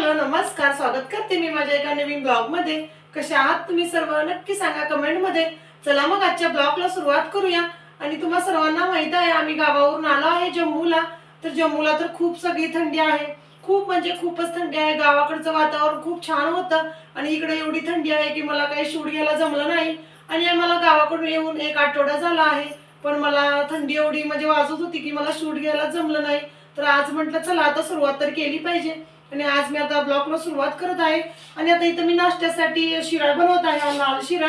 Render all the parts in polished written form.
Hello नमस्कार, स्वागत करते मी माझ्या एका नवीन ब्लॉग मध्ये। कशा आहात तुम्ही सर्व नक्की सांगा कमेंट मध्ये। चला मग आजच्या ब्लॉगला सुरुवात करूया। आणि तुम्हा सर्वांना माहित आहे आम्ही गावावरून आलो आहे जम्मूला। तर जम्मूला तर खूप सगळी थंडी आहे, खूप म्हणजे खूपच थंडी आहे। गावाकडचं वातावरण खूप छान होतं आणि इकडे एवढी थंडी आहे की मला काही शूट घ्यायला जमलं नाही। आणि आम्हाला गावाकडून येऊन एक आठवडा झाला आहे, पण मला थंडी एवढी म्हणजे वाजत होती की मला शूट घ्यायला जमलं नाही। तर आज म्हटलं चला आता सुरुवात तर केली पाहिजे आणि आज मी आता ब्लॉगला सुरुवात करत आहे। आणि आता इथं मी नाश्त्यासाठी शिरा बनवत आहे, लाल शिरा।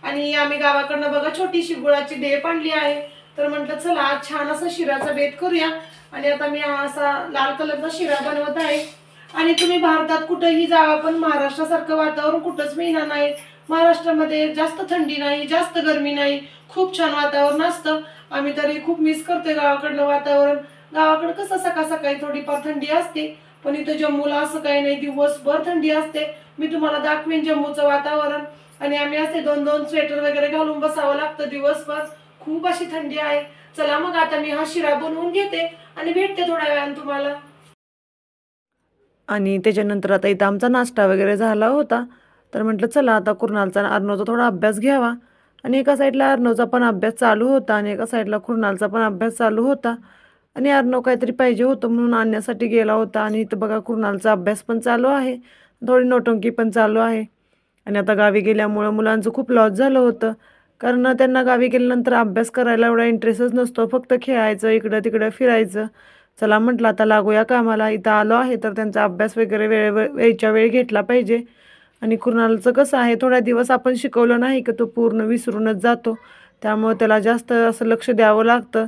आणि आम्ही गावाकडनं बघा छोटीशी गुळाची डेप आणली आहे। तर म्हटलं चला आज छान असा शिराचा बेत करूया। आणि आता मी असा लाल कलरचा शिरा बनवत आहे। आणि तुम्ही भारतात कुठेही जावा पण महाराष्ट्रासारखं वातावरण कुठंच मिळणार नाही। महाराष्ट्रामध्ये जास्त थंडी नाही, जास्त गरमी नाही, खूप छान वातावरण असतं। आम्ही तरी खूप मिस करतोय गावाकडलं वातावरण। गावाकडे कसं सकाळ सकाळी थोडीफार थंडी असते, पण इथं जम्मूला असं काही नाही, दिवसभर थंडी असते। मी तुम्हाला दाखवेन जम्मूचं वातावरण। आणि आम्ही असे दोन दोन स्वेटर वगैरे घालून बसावं लागतं दिवसभर, खूप अशी थंडी आहे। चला मग आता मी हा शिरा बनवून घेते आणि भेटते थोड्या वेळाने तुम्हाला। आणि त्याच्यानंतर आता इथं आमचा नाश्ता वगैरे झाला होता। तर म्हटलं चला आता कुर्नालचा अर्णवचा थोडा अभ्यास घ्यावा। आणि एका साईडला अर्णवचा पण अभ्यास चालू होता आणि एका साईडला कुर्नालचा पण अभ्यास चालू होता। आणि अर्णव काहीतरी पाहिजे होतं म्हणून आणण्यासाठी गेला होता। आणि इथं बघा कुर्नालचा अभ्यास पण चालू आहे, थोडी नोटंकी पण चालू आहे। आणि आता गावी गेल्यामुळं मुलांचं खूप लॉस झालं होतं, कारण त्यांना गावी गेल्यानंतर अभ्यास करायला एवढा इंटरेस्टच नसतो, फक्त खेळायचं, इकडं तिकडं फिरायचं। चला म्हटलं आता लागूया कामाला, इथं आलो आहे तर त्यांचा अभ्यास वगैरे वेळच्या वेळी घेतला पाहिजे। आणि कुर्नालचं कसं आहे, थोड्या दिवस आपण शिकवलं नाही की तो पूर्ण विसरूनच जातो, त्यामुळे त्याला जास्त असं लक्ष द्यावं लागतं।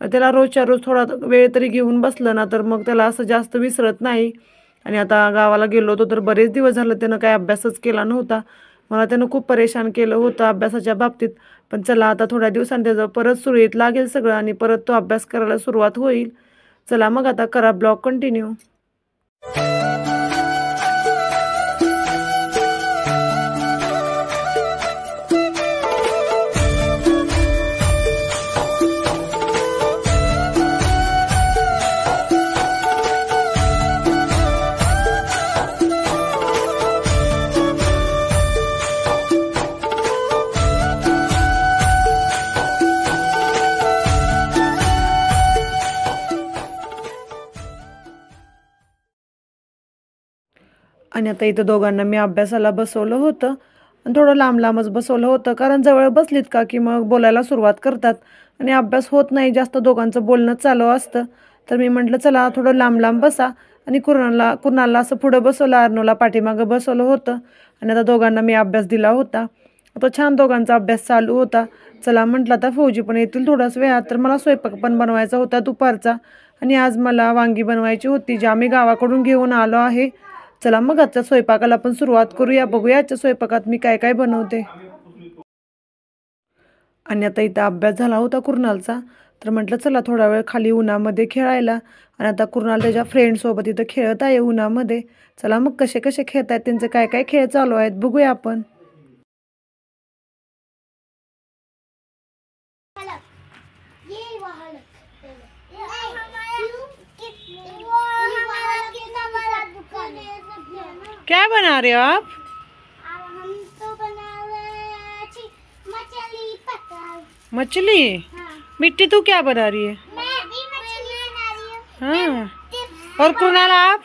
त्याला रोजच्या रोज थोडा वेळ तरी घेऊन बसलं ना तर मग त्याला असं जास्त विसरत नाही। आणि आता गावाला गेलो होतो तर बरेच दिवस झालं त्यानं काय अभ्यासच केला नव्हता, मला त्यानं खूप परेशान केलं होतं अभ्यासाच्या बाबतीत। पण चला आता थोड्या दिवसांनी त्याचं परत सुरळीत लागेल सगळं आणि परत तो अभ्यास करायला सुरुवात होईल। चला मग आता करा ब्लॉग कंटिन्यू। आणि आता इथं दोघांना मी अभ्यासाला बसवलं होतं आणि थोडं लांब लांबच बसवलं होतं, कारण जवळ बसलीत का की मग बोलायला सुरुवात करतात आणि अभ्यास होत नाही, जास्त दोघांचं बोलणं चालू असतं। तर मी म्हटलं चला थोडं लांब लांब बसा। आणि कुर्नालला असं पुढं बसवलं, अर्णवला पाठीमागं बसवलं होतं। आणि आता दोघांना मी अभ्यास दिला होता, आता छान दोघांचा अभ्यास चालू होता। चला म्हटलं आता फौजी पण येतील थोड्याच वेळात, तर मला स्वयंपाक पण बनवायचा होता दुपारचा। आणि आज मला वांगी बनवायची होती, जी आम्ही गावाकडून घेऊन आलो आहे। चला मग आजच्या स्वयंपाकाला पण सुरुवात करूया, बघूया आजच्या स्वयंपाकात मी काय काय बनवते। आणि आता इथं अभ्यास झाला होता कुर्नालचा, तर म्हटलं चला थोडा वेळ खाली उन्हामध्ये खेळायला। आणि आता कुर्नाल त्याच्या फ्रेंडसोबत इथं खेळत आहे उन्हामध्ये। चला मग कसे कसे खेळत आहेत, त्यांचे काय काय खेळ चालू आहेत बघूया आपण। क्या बना रहे हो आप? हम तो बना रहे मछली पकड़। मछली? हाँ। मिट्टी तू क्या बना रही है? मैं भी मछली बना रही हूँ। हाँ। और कुणाल आप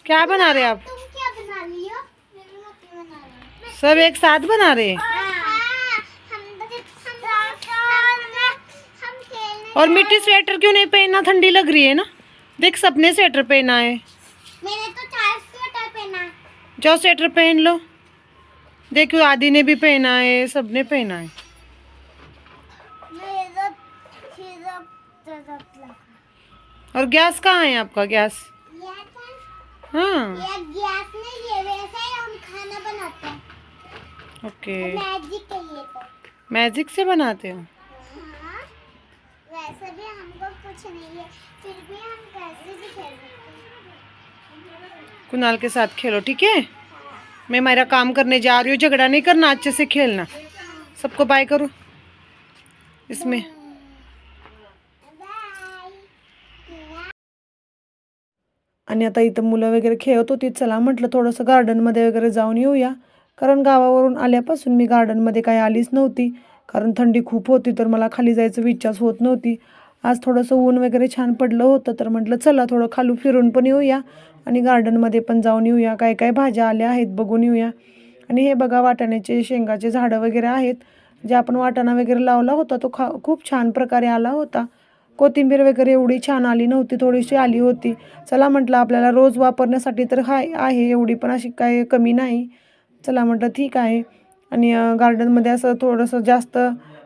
क्या बना रहे आप? तुम क्या बना रही हो? मैं भी मछली बना रही हूँ। सब एक साथ बना रहे? और मिट्टी स्वेटर क्यों नहीं पहना, ठंडी लग रही है ना? देख सबने स्वेटर पहना है। मैंने तो 4 स्वेटर पहना। जाओ स्वेटर पहन लो। देखो आदि ने भी पहना है, सबने पहना है। और गैस कहाँ है आपका? गैस? हाँ। ये गैस नहीं, ये वैसे ही हम खाना बनाते हैं। ओके। मैजिक के लिए तो। मैजिक से बनाते हो? हाँ। वैसे भी हमको कुछ नहीं है, फिर भी हम कैसे भी खेल सकते हैं। कुणाल के साथ खेलो, ठीक है? मैं मेरा काम करने जा रही हूँ, झगड़ा नहीं करना, अच्छे से खेलना। सबको बाय करो इसमें। आणि आता इथं मुलं वगैरे खेळत होती. चला म्हटलं थोडंसं गार्डनमध्ये वगैरे जाऊन येऊया, कारण गावावरून आल्यापासून मी गार्डनमध्ये काही आलीच नव्हती, कारण थंडी खूप होती तर मला खाली जायचं इच्छाच होत नव्हती. आज थोडंसं ऊन वगैरे छान पडलं होतं तर म्हटलं चला थोडं खालू फिरून पण येऊया आणि गार्डनमध्ये पण जाऊन येऊया, काय काय भाज्या आल्या आहेत बघून येऊया. आणि हे बघा वाटाण्याचे शेंगाचे झाडं वगैरे आहेत, जे आपण वाटाणा वगैरे लावला होता तो खूप छान प्रकारे आला होता. कोथिंबीर वगैरे एवढी छान आली नव्हती, थोडीशी आली होती. चला म्हटलं आपल्याला रोज वापरण्यासाठी तर आहे एवढी पण अशी काय कमी नाही. चला म्हटलं ठीक आहे. आणि गार्डनमध्ये असं थोडंसं जास्त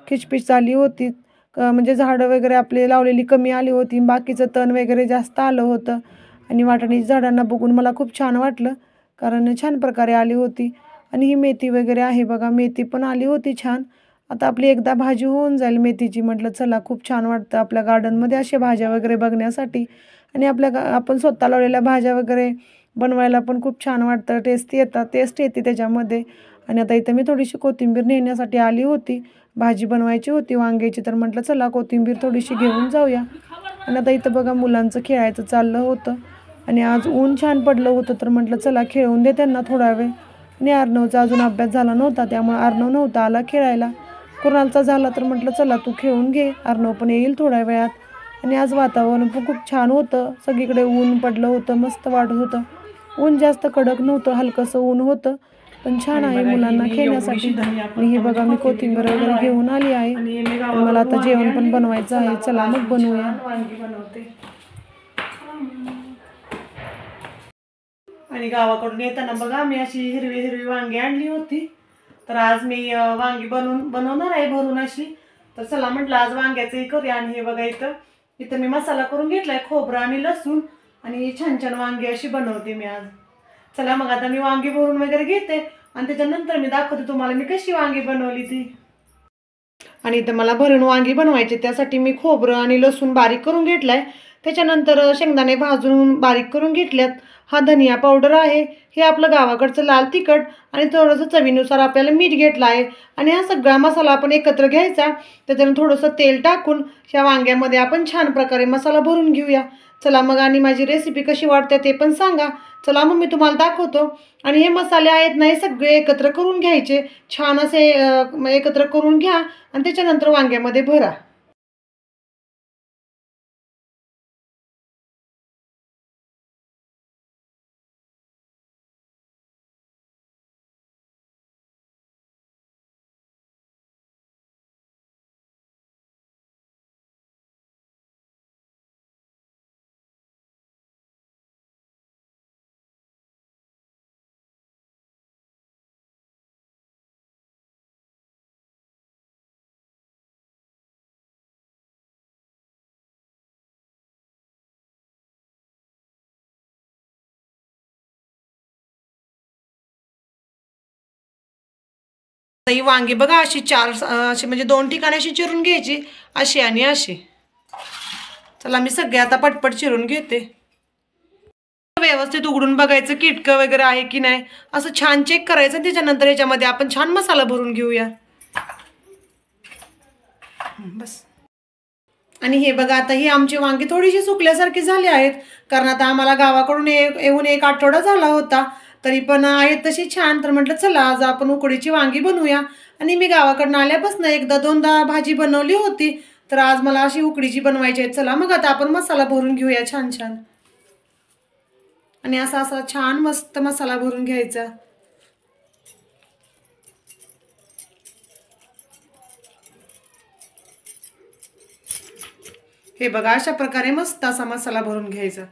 खिचपिच आली होती, म्हणजे झाडं वगैरे आपले लावलेली कमी आली होती, बाकीचं तण वगैरे जास्त आलं होतं. आणि वाटाण्याची झाडांना बघून मला खूप छान वाटलं, कारण छान प्रकारे आली होती. आणि ही मेथी वगैरे आहे बघा, मेथी पण आली होती छान. आता आपली एकदा भाजी होऊन जाईल मेथीची. म्हटलं चला खूप छान वाटतं आपल्या गार्डनमध्ये अशा भाज्या वगैरे बघण्यासाठी. आणि आपण स्वतः लावलेल्या भाज्या वगैरे बनवायला पण खूप छान वाटतं, टेस्ट येते त्याच्यामध्ये. आणि आता इथं मी थोडीशी कोथिंबीर नेण्यासाठी आली होती, भाजी बनवायची होती वांग्याची, तर म्हटलं चला कोथिंबीर थोडीशी घेऊन जाऊया. आणि आता इथं बघा मुलांचं खेळायचं चाललं होतं आणि आज ऊन छान पडलं होतं, तर म्हटलं चला खेळून दे त्यांना थोडा वेळ. आणि अर्णवचा अजून अभ्यास झाला नव्हता, त्यामुळे अर्णव नव्हता आला खेळायला. कुणालचा झाला तर म्हटलं चला तू खेळून घे, अर्णव पण येईल थोड्या वेळात. आणि आज वातावरण पण खूप छान होतं, सगळीकडे ऊन पडलं होतं, मस्त वाटत होतं. ऊन जास्त कडक नव्हतं, हलकंसं ऊन होतं, पण छान आहे मुलांना खेळण्यासाठी. आणि हे बघा मी कोथिंबीर वगैरे घेऊन आली आहे आणि मला आता जेवण पण बनवायचं आहे. चला मग बनवूया. वांगी बनवते. आणि गावाकडून येताना बघा मी अशी हिरवी हिरवी वांगी आणली होती, तर आज मी वांगी बनवणार आहे भरून अशी. तर चला म्हटलं आज वांग्याचंही करूया. आणि हे बघा इथं इथं मी मसाला करून घेतलाय, खोबरं आणि लसूण, आणि छान छान वांगी अशी बनवते मी आज. चला मग आता मी वांगी भरून वगैरे घेते आणि त्याच्यानंतर मी दाखवते तुम्हाला मी कशी वांगी बनवली ती. आणि इथं मला भरून वांगी बनवायची, त्यासाठी मी खोबरं आणि लसूण बारीक करून घेतलाय. त्याच्यानंतर शेंगदाणे भाजून बारीक करून घेतल्यात. हा धनिया पावडर आहे, हे आपलं गावाकडचं लाल तिखट, आणि थोडंसं चवीनुसार आपल्याला मीठ घेतलं आहे. आणि हा सगळा मसाला आपण एकत्र घ्यायचा. त्याच्यानं थोडंसं तेल टाकून ह्या वांग्यामध्ये आपण छान प्रकारे मसाला भरून घेऊया. चला मग, आणि माझी रेसिपी कशी वाटते ते पण सांगा. चला मग मी तुम्हाला दाखवतो. आणि हे मसाले आहेत ना, हे सगळे एकत्र करून घ्यायचे, छान असे एकत्र करून घ्या आणि त्याच्यानंतर वांग्यामध्ये भरा. ही वांगी बघा अशी अशी म्हणजे 2 ठिकाणी अशी चिरून घ्यायची, अशी आणि अशी. चला मी सगळे आता पटपट चिरून घेते. व्यवस्थित उघडून बघायचं किटकं वगैरे आहे की नाही, असं छान चेक करायचं. त्याच्यानंतर ह्याच्यामध्ये आपण छान मसाला भरून घेऊया. बस. आणि हे बघा आता ही आमची वांगी थोडीशी सुकल्यासारखी झाली आहेत, कारण आता आम्हाला गावाकडून येऊन 1 आठवडा झाला होता, तरी पण आहेत तशी छान. तर म्हटलं चला आज आपण उकडीची वांगी बनवूया. आणि मी गावाकडून आल्यापासून एकदा दोनदा भाजी बनवली होती, तर आज मला अशी उकडीची बनवायची आहे. चला मग आता आपण मसाला भरून घेऊया छान छान. आणि असा असा छान मस्त मसाला भरून घ्यायचा. हे बघा अशा प्रकारे मस्त असा मसाला भरून घ्यायचा.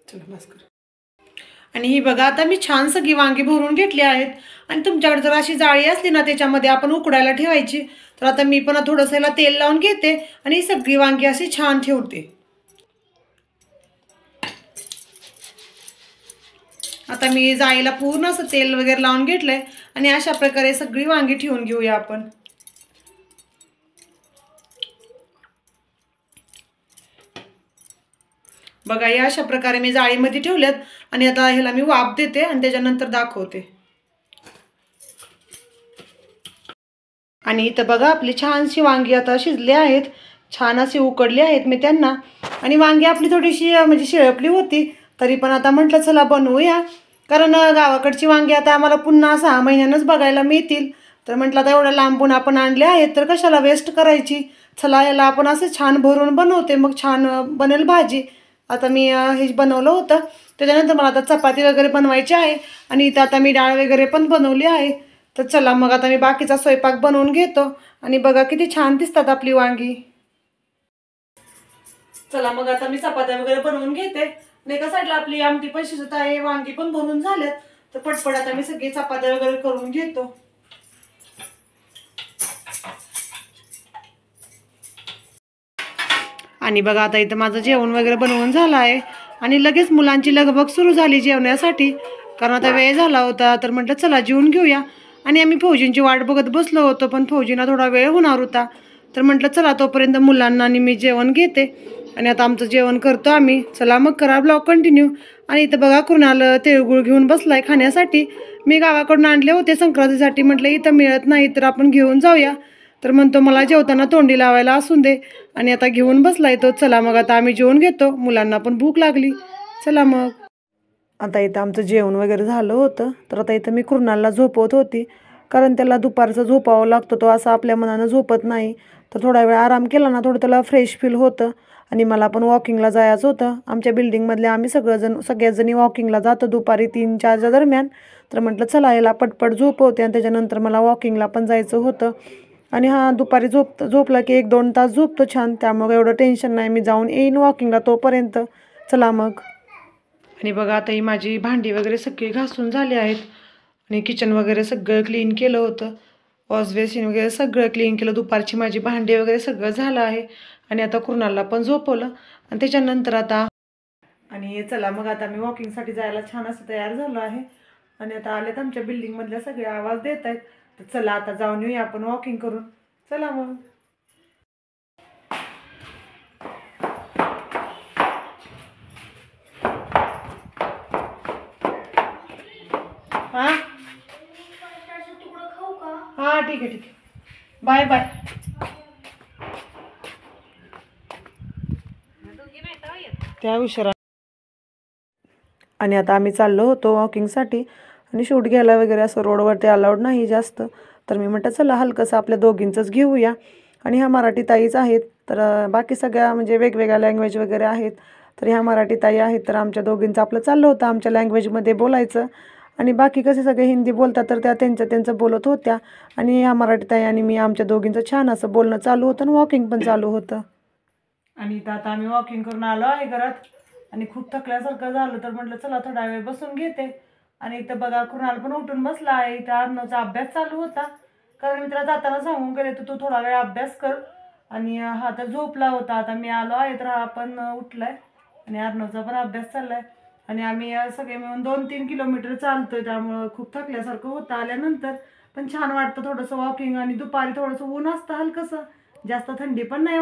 चला बस कर. आणि ही बघा आता मी छान सगळी वांगी भरून घेतली आहेत. आणि तुमच्याकडे जर अशी जाळी असली ना, त्याच्यामध्ये आपण उकडायला ठेवायची. तर आता मी पण थोडंसं याला तेल लावून घेते आणि ही सगळी वांगी अशी छान ठेवते. आता मी जाळीला पूर्ण असं तेल वगैरे लावून घेतलंय आणि अशा प्रकारे सगळी वांगी ठेवून घेऊया आपण. बघा या अशा प्रकारे मी जाळीमध्ये ठेवल्यात. आणि आता ह्याला मी वाफ देते आणि त्याच्यानंतर दाखवते. आणि इथं बघा आपली छानशी वांगी आता शिजली आहेत, छान अशी उकडली आहेत मी त्यांना. आणि वांगी आपली थोडीशी म्हणजे शिळपली होती, तरी पण आता म्हटलं चला बनवूया. कारण गावाकडची वांगी आता आम्हाला पुन्हा 6 महिन्यानंच बघायला मिळतील. तर म्हटलं आता एवढ्या लांबून आपण आणले आहेत तर कशाला वेस्ट करायची. चला याला आपण असं छान भरून बनवते, मग छान बनेल भाजी. आता मी हे बनवलं होतं. त्याच्यानंतर मला आता चपाती वगैरे बनवायची आहे आणि इथं आता मी डाळ वगैरे पण बनवली आहे. तर चला मग आता मी बाकीचा स्वयंपाक बनवून घेतो. आणि बघा किती छान दिसतात आपली वांगी. चला मग आता मी चपात्या वगैरे बनवून घेते. आणि एका साईडला आपली आमटी पण शिजत आहे, वांगी पण भरून झालेत. तर पटपट आता मी सगळी चपात्या वगैरे करून घेतो. आणि बघा आता इथं माझं जेवण वगैरे बनवून झालं आहे आणि लगेच मुलांची लगबग सुरू झाली जेवण्यासाठी. कारण आता वेळ झाला होता तर म्हटलं चला जेवून घेऊया. आणि आम्ही फौजींची वाट बघत बसलो होतो, पण फौजींना थोडा वेळ होणार होता. तर म्हटलं चला तोपर्यंत मुलांना आणि मी जेवण घेते. आणि आता आमचं जेवण करतो आम्ही. चला मग करा ब्लॉग कंटिन्यू. आणि इथं बघा कुणाल तिळगुळ घेऊन बसलाय खाण्यासाठी. मी गावाकडून आणले होते संक्रांतीसाठी, म्हटलं इथं मिळत नाही तर आपण घेऊन जाऊया. तर म्हणतो मला जेवताना तोंडी लावायला असून दे. आणि आता घेऊन बसलाय तो. चला मग आता आम्ही जेवून घेतो, मुलांना पण भूक लागली. चला मग. आता इथं आमचं जेवण वगैरे झालं होतं. तर आता इथं मी कुणालला झोपवत होती, कारण त्याला दुपारचं झोपावं लागतं. तो असं आपल्या मनानं झोपत नाही. तर थोडा वेळ आराम केला ना थोडं त्याला फ्रेश फील होतं. आणि मला पण वॉकिंगला जायचं होतं. आमच्या बिल्डिंगमधले आम्ही सगळ्याच जणी वॉकिंगला जातो दुपारी 3-4च्या दरम्यान. तर म्हटलं चला याला पटपट झोपवते आणि त्याच्यानंतर मला वॉकिंगला पण जायचं होतं. आणि हा दुपारी झोपला की 1-2 तास झोपतो छान, त्यामुळे एवढं टेन्शन नाही. मी जाऊन येईन वॉकिंगला तोपर्यंत. चला मग. आणि बघा आता ही माझी भांडी वगैरे सगळी घासून झाली आहेत. आणि किचन वगैरे सगळं क्लीन केलं होतं. वॉश बेसिन वगैरे सगळं क्लीन केलं. दुपारची माझी भांडी वगैरे सगळं झालं आहे. आणि आता कुणालला पण झोपवलं. आणि त्याच्यानंतर आता आणि चला मग आता मी वॉकिंगसाठी जायला छान असं तयार झालो आहे. आणि आता आलेत आमच्या बिल्डिंगमधल्या सगळे आवाज देत आहेत. तर चला आता जाऊन येऊया आपण वॉकिंग करून. चला मग. हा हा ठीक आहे ठीक आहे. Bye bye. त्या उशिरा. आणि आता आम्ही चाललो होतो वॉकिंगसाठी. आणि शूट घ्यायला वगैरे असं रोडवरती अलाउड नाही जास्त. तर मी म्हटलं चला हलकंसं आपल्या दोघींचंच घेऊया. आणि ह्या मराठी ताईच आहेत. तर बाकी सगळ्या म्हणजे वेगवेगळ्या लँग्वेज वगैरे आहेत. तर ह्या मराठी ताई आहेत. तर आमच्या दोघींचं आपलं चाललं होतं आमच्या लँग्वेजमध्ये बोलायचं. आणि बाकी कसे सगळे हिंदी बोलतात तर त्या त्यांचं बोलत होत्या. आणि ह्या मराठी ताई आणि मी आमच्या दोघींचं छान असं बोलणं चालू होतं आणि वॉकिंग पण चालू होतं. आणि इथं आता आम्ही वॉकिंग करून आलो आहे घरात. आणि खूप थकल्यासारखं झालं तर म्हटलं चला थोडा वेळ बसून घेते. आणि इथं बघा कुणाल पण उठून बसला आहे. इथं अर्णवचा अभ्यास चालू होता. कारण मी त्याला जाताना सांगून गेले तर तू थोडा वेळ अभ्यास कर. आणि हा तर झोपला होता. आता मी आलो आहे तर हा पण उठलाय. आणि अर्णवचा पण अभ्यास चाललाय. आणि आम्ही सगळे मिळून 2-3 किलोमीटर चालतोय, त्यामुळं खूप थकल्यासारखं होतं आल्यानंतर. पण छान वाटतं थोडंसं वॉकिंग. आणि दुपारी थोडंसं ऊन असतं हलकंसं, जास्त थंडी पण नाही.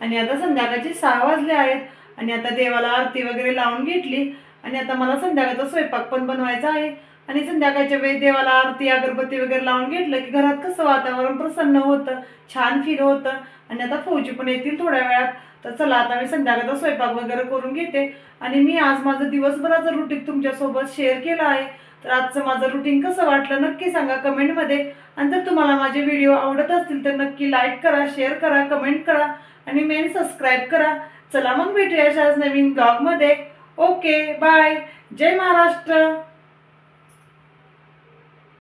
आणि आता संध्याकाळचे 6 वाजले आहेत. आणि आता देवाला आरती वगैरे लावून घेतली. आणि आता मला संध्याकाळचा स्वयंपाक पण बनवायचा आहे. आणि संध्याकाळच्या वेळी देवाला आरती अगरबत्ती वगैरे लावून घेतलं की घरात कसं वातावरण प्रसन्न होतं, छान फील होतं. आणि आता फौजी पण येतील थोड्या वेळात. तर चला आता मी संध्याकाळचा स्वयंपाक वगैरे करून घेते. आणि मी आज माझं दिवसभराचं रुटीन तुमच्यासोबत शेअर केलं आहे. तर आजचं माझं रुटीन कसं वाटलं नक्की सांगा कमेंटमध्ये. आणि जर तुम्हाला माझे व्हिडिओ आवडत असतील तर नक्की लाईक करा, शेअर करा, कमेंट करा आणि मेन सबस्क्राईब करा. चला मग भेटूया अशाच नवीन ब्लॉगमध्ये. Okay bye. जय महाराष्ट्र.